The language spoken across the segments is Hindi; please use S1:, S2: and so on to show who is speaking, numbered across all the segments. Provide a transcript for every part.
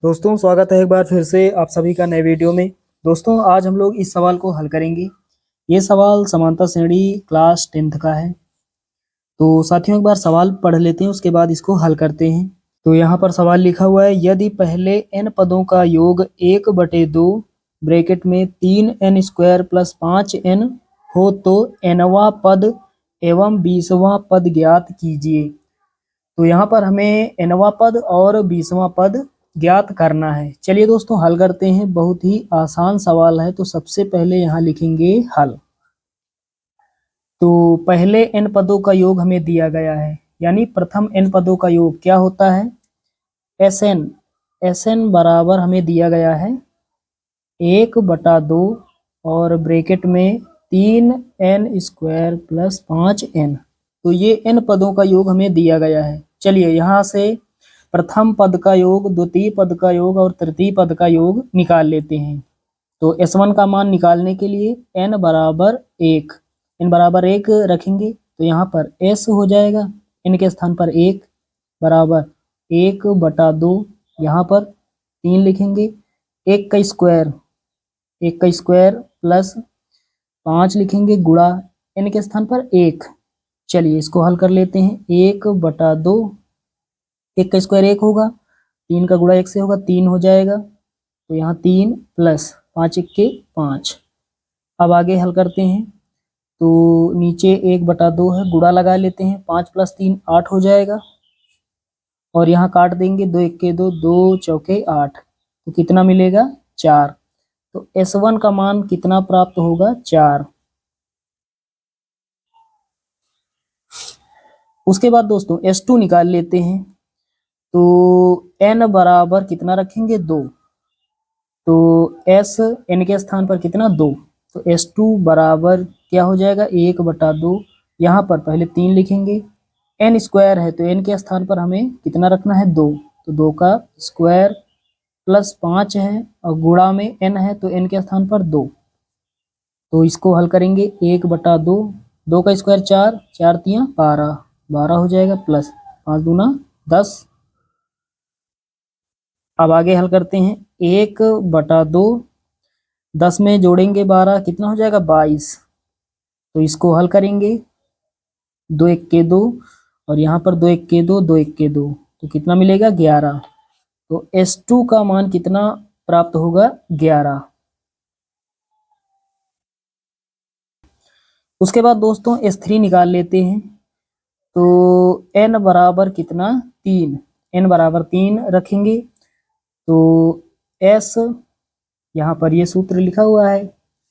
S1: दोस्तों स्वागत है एक बार फिर से आप सभी का नए वीडियो में। दोस्तों आज हम लोग इस सवाल को हल करेंगे। ये सवाल समांतर श्रेणी क्लास 10th का है। तो साथियों एक बार सवाल पढ़ लेते हैं, उसके बाद इसको हल करते हैं। तो यहाँ पर सवाल लिखा हुआ है, यदि पहले n पदों का योग 1/2 ब्रैकेट में 3n² + 5n हो तो nवां पद एवं 20वां पद ज्ञात कीजिए। तो यहाँ पर हमें nवां पद और 20वां पद ज्ञात करना है। चलिए दोस्तों हल करते हैं। बहुत ही आसान सवाल है। तो सबसे पहले यहाँ लिखेंगे हल। तो पहले n पदों का योग हमें दिया गया है, यानी प्रथम n पदों का योग क्या होता है, Sn बराबर हमें दिया गया है 1/2 और ब्रैकेट में 3n² + 5n। तो ये n पदों का योग हमें दिया गया है। चलिए यहाँ से प्रथम पद का योग, द्वितीय पद का योग और तृतीय पद का योग निकाल लेते हैं। तो S1 का मान निकालने के लिए n बराबर 1 रखेंगे। तो यहाँ पर S हो जाएगा n के स्थान पर 1 बराबर 1/2, यहाँ पर 3 लिखेंगे, 1 का स्क्वायर प्लस 5 लिखेंगे गुणा n के स्थान पर 1। चलिए इसको हल कर लेते हैं। 1/2, 1 का स्क्वायर 1 होगा, 3 का गुणा 1 से होगा 3 हो जाएगा। तो यहाँ 3 प्लस 5 1 5। अब आगे हल करते हैं। तो नीचे 1/2 है, गुणा लगा लेते हैं, 5 + 3 8 हो जाएगा। और यहाँ काट देंगे, 2 1 2, 2 चौके 8। तो कितना मिलेगा 4। तो S1 का मान कितना प्राप्त होगा 4। उसके बाद दोस्तों S2 निकाल लेते हैं। तो n बराबर कितना रखेंगे 2। तो S n के स्थान पर कितना 2। तो S2 बराबर क्या हो जाएगा 1/2। यहाँ पर पहले 3 लिखेंगे, n² है तो n के स्थान पर हमें कितना रखना है 2। तो 2 का स्क्वायर प्लस 5 है और गुणा में n है तो n के स्थान पर 2। तो इसको हल करेंगे 1/2, 2 का स्क्वायर 4, 4 तियां 12, 12 हो जाएगा प्लस 5 दूना 10। अब आगे हल करते हैं। 1/2, 10 में जोड़ेंगे 12, कितना हो जाएगा 22। तो इसको हल करेंगे, 2 1 2 और यहाँ पर 2 1 2, 2 1 2, तो कितना मिलेगा 11। तो S2 का मान कितना प्राप्त होगा 11। उसके बाद दोस्तों S3 निकाल लेते हैं। तो n बराबर कितना 3, n बराबर 3 रखेंगे। तो S, यहाँ पर ये सूत्र लिखा हुआ है,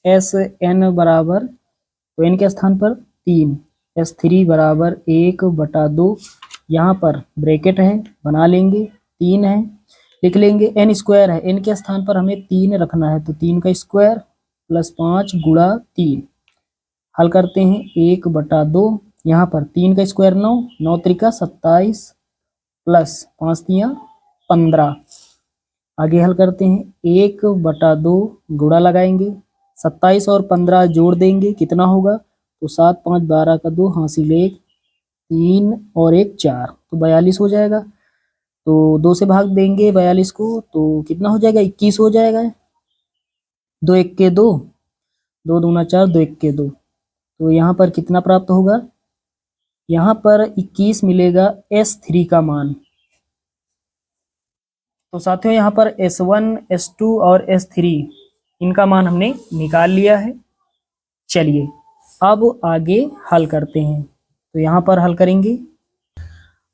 S1: Sn बराबर, तो n के स्थान पर 3, S3 बराबर 1/2, यहाँ पर ब्रैकेट है बना लेंगे, 3 है, लिख लेंगे, n² है, n के स्थान पर हमें 3 रखना है। तो 3 का स्क्वायर प्लस 5 गुणा 3। हल करते हैं 1/2, यहाँ पर 3 का स्क्वायर 9, 9 त्रिका 27 प्लस 5 तियां 15। आगे हल करते हैं 1/2, गुणा लगाएंगे, 27 और 15 जोड़ देंगे, कितना होगा। तो 7 5 12 का 2 हासिल 1, 3 और 1 4, तो 42 हो जाएगा। तो 2 से भाग देंगे 42 को, तो कितना हो जाएगा 21 हो जाएगा। 2 1 2, 2 दूना 4, 2 1 2, तो यहाँ पर कितना प्राप्त होगा, यहाँ पर 21 मिलेगा S3 का मान। तो साथियों यहाँ पर S1 S2 और S3 इनका मान हमने निकाल लिया है। चलिए अब आगे हल करते हैं। तो यहाँ पर हल करेंगे।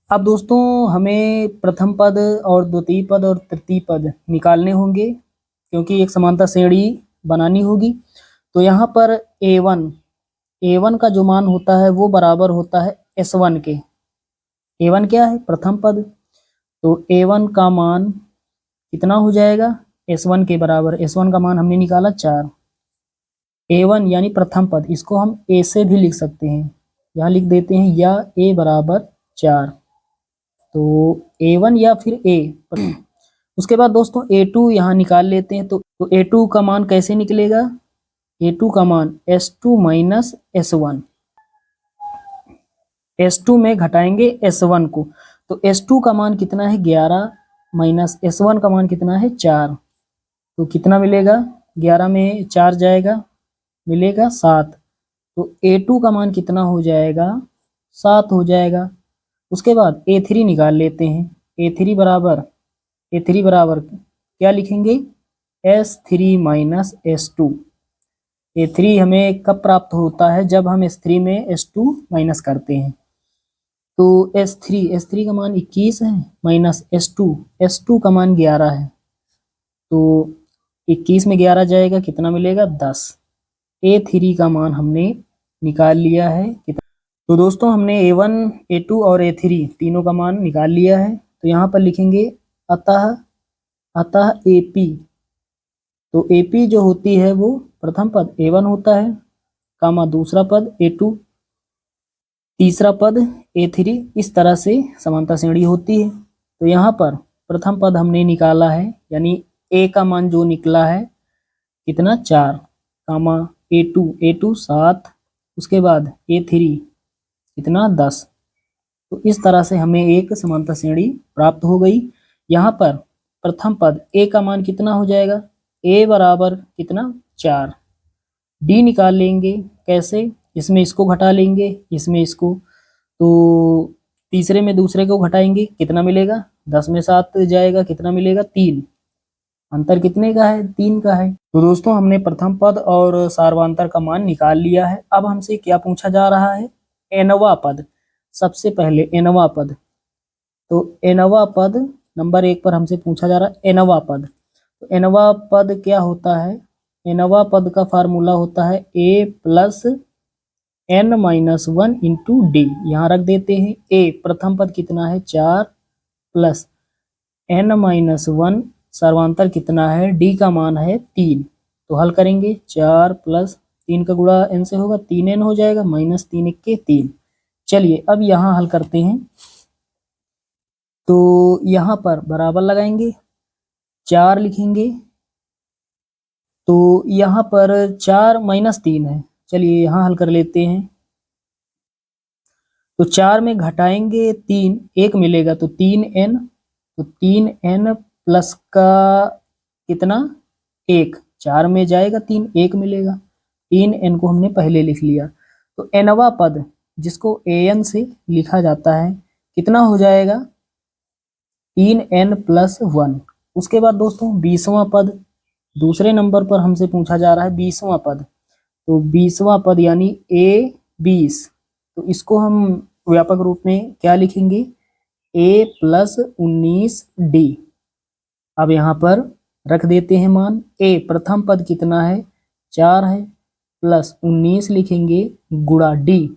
S1: अब दोस्तों हमें प्रथम पद और द्वितीय पद और तृतीय पद निकालने होंगे, क्योंकि एक समांतर श्रेणी बनानी होगी। तो यहाँ पर A1 का जो मान होता है वो बराबर होता है S1 के। A1 क्या है, प्रथम पद। तो A1 का मान कितना हो जाएगा S1 के बराबर। S1 का मान हमने निकाला 4। A1 यानी प्रथम पद, इसको हम A से भी लिख सकते हैं, यहाँ लिख देते हैं, या A बराबर 4। तो A1 या फिर A। उसके बाद दोस्तों A2 यहाँ निकाल लेते हैं। तो A2 का मान कैसे निकलेगा, A2 का मान S2 माइनस S1, S2 में घटाएंगे S1 को। तो S2 का मान कितना है 11 माइनस S1 का मान कितना है 4, तो कितना मिलेगा, 11 में 4 जाएगा, मिलेगा 7। तो A2 का मान कितना हो जाएगा, 7 हो जाएगा। उसके बाद A3 निकाल लेते हैं। A3 बराबर क्या लिखेंगे, S3 माइनस S2। A3 हमें कब प्राप्त होता है, जब हम S3 में S2 माइनस करते हैं। तो S3 का मान 21 है, माइनस S2 का मान 11 है, तो 21 में 11 जाएगा, कितना मिलेगा 10। A3 का मान हमने निकाल लिया है। तो दोस्तों हमने A1, A2 और A3 तीनों का मान निकाल लिया है। तो यहाँ पर लिखेंगे अतः AP। तो AP जो होती है वो प्रथम पद A1 होता है, कामा दूसरा पद A2, तीसरा पद A3। इस तरह से समानता श्रेणी होती है। तो यहाँ पर प्रथम पद हमने निकाला है, यानी A का मान जो निकला है कितना 4, कामा A2 7, उसके बाद A3 कितना 10। तो इस तरह से हमें एक समानता श्रेणी प्राप्त हो गई। यहाँ पर प्रथम पद A का मान कितना हो जाएगा, A बराबर कितना 4। D निकाल लेंगे, कैसे, इसमें इसको घटा लेंगे, इसमें इसको, तो तीसरे में दूसरे को घटाएंगे, कितना मिलेगा, 10 में 7 जाएगा, कितना मिलेगा 3। अंतर कितने का है, 3 का है। तो दोस्तों हमने प्रथम पद और सार्वंतर का मान निकाल लिया है। अब हमसे क्या पूछा जा रहा है, nवां पद। सबसे पहले nवां पद, तो nवां पद नंबर 1 पर हमसे पूछा जा रहा है nवां पद। तो nवां पद क्या होता है, nवां पद का फार्मूला होता है A plus n-1 into D. यहाँ रख देते हैं A प्रथम पद कितना है 4 प्लस n-1 सर्वांतर कितना है, D का मान है 3। तो हल करेंगे, 4 प्लस 3 का गुणा n से होगा, 3n हो जाएगा, माइनस 3 1 3। चलिए अब यहाँ हल करते हैं। तो यहाँ पर बराबर लगाएंगे, 4 लिखेंगे, तो यहाँ पर 4 माइनस 3 है। चलिए यहाँ हल कर लेते हैं। तो 4 में घटाएंगे 3, 1 मिलेगा, तो 3n, तो 3n प्लस का कितना 1, 4 में जाएगा 3, 1 मिलेगा, 3n को हमने पहले लिख लिया। तो nवां पद जिसको an से लिखा जाता है कितना हो जाएगा, 3n प्लस 1। उसके बाद दोस्तों 20वां पद, दूसरे नंबर पर हमसे पूछा जा रहा है 20वां पद। तो 20वां पद यानी A20, तो इसको हम व्यापक रूप में क्या लिखेंगे, A प्लस 19D। अब यहाँ पर रख देते हैं मान, A प्रथम पद कितना है 4 है, प्लस 19 लिखेंगे गुणा D,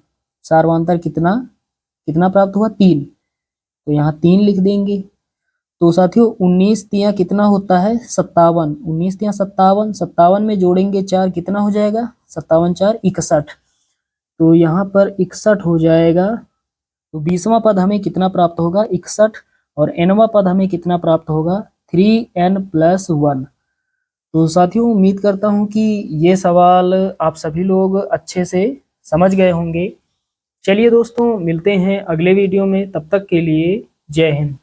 S1: सार्वंतर कितना प्राप्त हुआ 3, तो यहाँ 3 लिख देंगे। तो साथियों 19 तिया कितना होता है 57, 19 तिया 57, 57 में जोड़ेंगे 4, कितना हो जाएगा 57 4 61, तो यहाँ पर 61 हो जाएगा। तो 20वां पद हमें कितना प्राप्त होगा 61, और nवां पद हमें कितना प्राप्त होगा 3n प्लस 1। तो साथियों उम्मीद करता हूँ कि ये सवाल आप सभी लोग अच्छे से समझ गए होंगे। चलिए दोस्तों मिलते हैं अगले वीडियो में, तब तक के लिए जय हिंद।